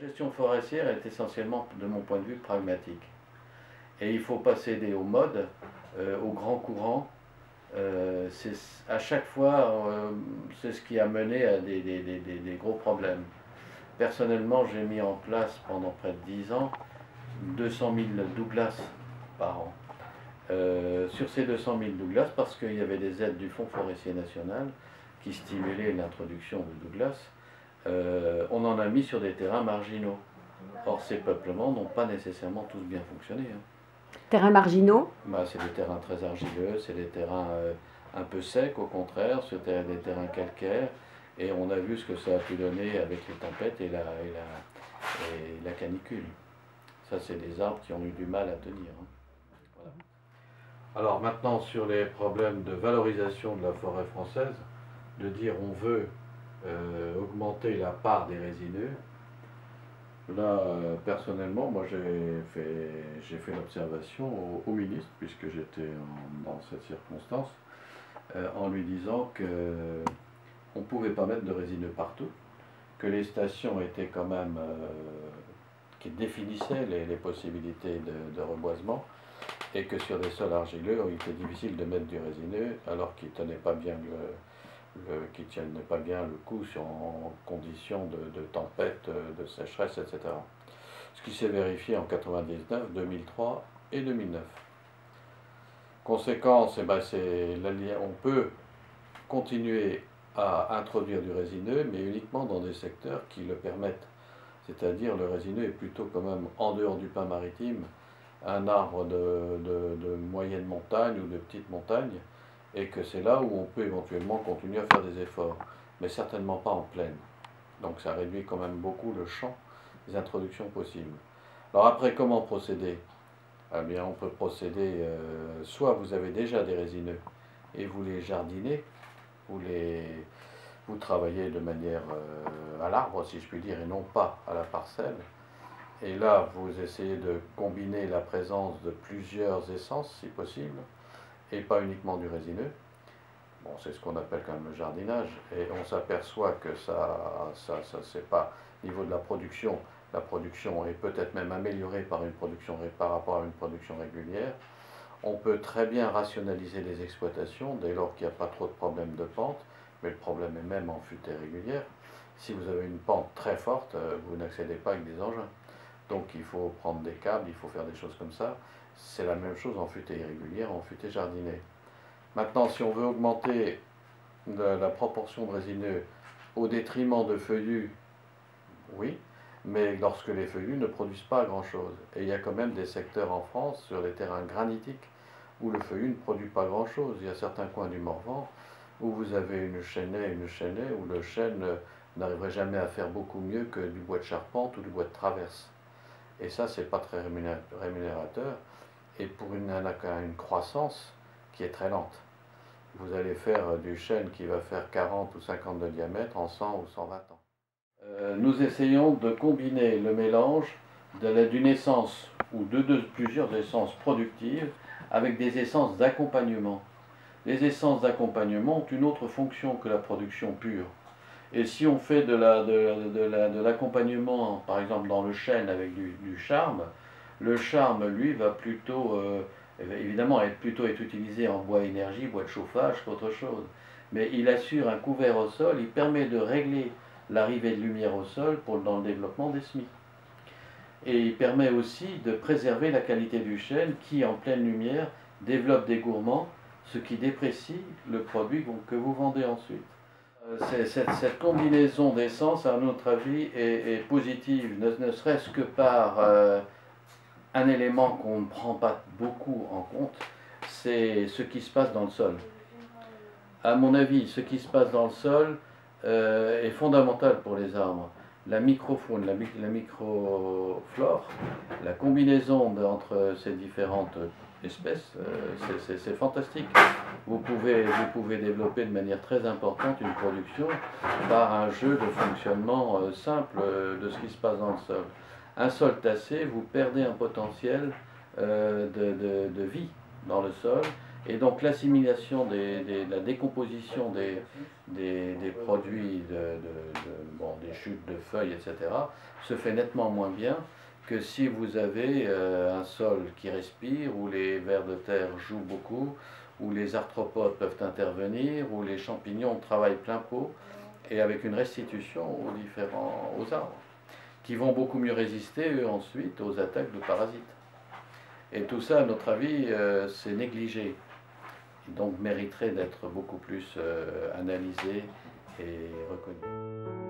gestion forestière est essentiellement, de mon point de vue, pragmatique. Et il ne faut pas céder au mode, au grand courant. À chaque fois, c'est ce qui a mené à des gros problèmes. Personnellement, j'ai mis en place pendant près de 10 ans 200 000 Douglas par an. Sur ces 200 000 Douglas, parce qu'il y avait des aides du Fonds forestier national qui stimulaient l'introduction de Douglas, on en a mis sur des terrains marginaux. Or, ces peuplements n'ont pas nécessairement tous bien fonctionné. Terrains marginaux? C'est des terrains très argileux, c'est des terrains un peu secs au contraire, c'est des terrains calcaires, et on a vu ce que ça a pu donner avec les tempêtes et la canicule. Ça, c'est des arbres qui ont eu du mal à tenir. Voilà. Alors maintenant, sur les problèmes de valorisation de la forêt française, de dire on veut augmenter la part des résineux. Là, personnellement, moi j'ai fait l'observation au ministre, puisque j'étais dans cette circonstance, en lui disant qu'on ne pouvait pas mettre de résineux partout, que les stations étaient quand même, qui définissaient les possibilités de reboisement, et que sur des sols argileux, il était difficile de mettre du résineux, alors qu'il ne tenait pas bien qui tiennent pas bien le coup en conditions de tempête, de sécheresse, etc. Ce qui s'est vérifié en 99, 2003 et 2009. Conséquence, on peut continuer à introduire du résineux, mais uniquement dans des secteurs qui le permettent. C'est-à-dire le résineux est plutôt quand même en dehors du pin maritime, un arbre de moyenne montagne ou de petite montagne, et que c'est là où on peut éventuellement continuer à faire des efforts, mais certainement pas en plaine. Donc ça réduit quand même beaucoup le champ des introductions possibles. Alors après, comment procéder? Eh bien, on peut procéder, soit vous avez déjà des résineux et vous les jardinez, vous travaillez de manière à l'arbre, si je puis dire, et non pas à la parcelle. Et là, vous essayez de combiner la présence de plusieurs essences, si possible, et pas uniquement du résineux. Bon, c'est ce qu'on appelle quand même le jardinage, et on s'aperçoit que c'est pas au niveau de la production est peut-être même améliorée par rapport à une production régulière. On peut très bien rationaliser les exploitations dès lors qu'il n'y a pas trop de problèmes de pente, mais le problème est même en futaie régulière. Si vous avez une pente très forte, vous n'accédez pas avec des engins. Donc il faut prendre des câbles, il faut faire des choses comme ça. C'est la même chose en futaie irrégulière, en futaie jardinée. Maintenant, si on veut augmenter la proportion de résineux au détriment de feuillus, oui, mais lorsque les feuillus ne produisent pas grand-chose. Et il y a quand même des secteurs en France, sur les terrains granitiques, où le feuillu ne produit pas grand-chose. Il y a certains coins du Morvan où vous avez une chênaie, où le chêne n'arriverait jamais à faire beaucoup mieux que du bois de charpente ou du bois de traverse. Et ça, c'est pas très rémunérateur, et pour une croissance qui est très lente. Vous allez faire du chêne qui va faire 40 ou 50 de diamètre en 100 ou 120 ans. Nous essayons de combiner le mélange d'une essence ou de plusieurs essences productives avec des essences d'accompagnement. Les essences d'accompagnement ont une autre fonction que la production pure. Et si on fait de l'accompagnement, par exemple dans le chêne avec du charme, le charme, lui, va plutôt, évidemment, être utilisé en bois énergie, bois de chauffage, qu'autre chose. Mais il assure un couvert au sol, il permet de régler l'arrivée de lumière au sol dans le développement des semis. Et il permet aussi de préserver la qualité du chêne qui, en pleine lumière, développe des gourmands, ce qui déprécie le produit que vous vendez ensuite. Cette combinaison d'essences, à notre avis, est positive, ne serait-ce que par un élément qu'on ne prend pas beaucoup en compte, c'est ce qui se passe dans le sol. À mon avis, ce qui se passe dans le sol est fondamental pour les arbres. La microfaune, la microflore, la combinaison entre ces différentes espèces, c'est fantastique. Vous pouvez développer de manière très importante une production par un jeu de fonctionnement simple de ce qui se passe dans le sol. Un sol tassé, vous perdez un potentiel de vie dans le sol, Et donc l'assimilation, la décomposition des produits, bon, des chutes de feuilles, etc., se fait nettement moins bien que si vous avez un sol qui respire, où les vers de terre jouent beaucoup, où les arthropodes peuvent intervenir, où les champignons travaillent plein pot, et avec une restitution aux arbres, qui vont beaucoup mieux résister, eux, ensuite, aux attaques de parasites. Et tout ça, à notre avis, c'est négligé, et donc mériterait d'être beaucoup plus analysé et reconnu.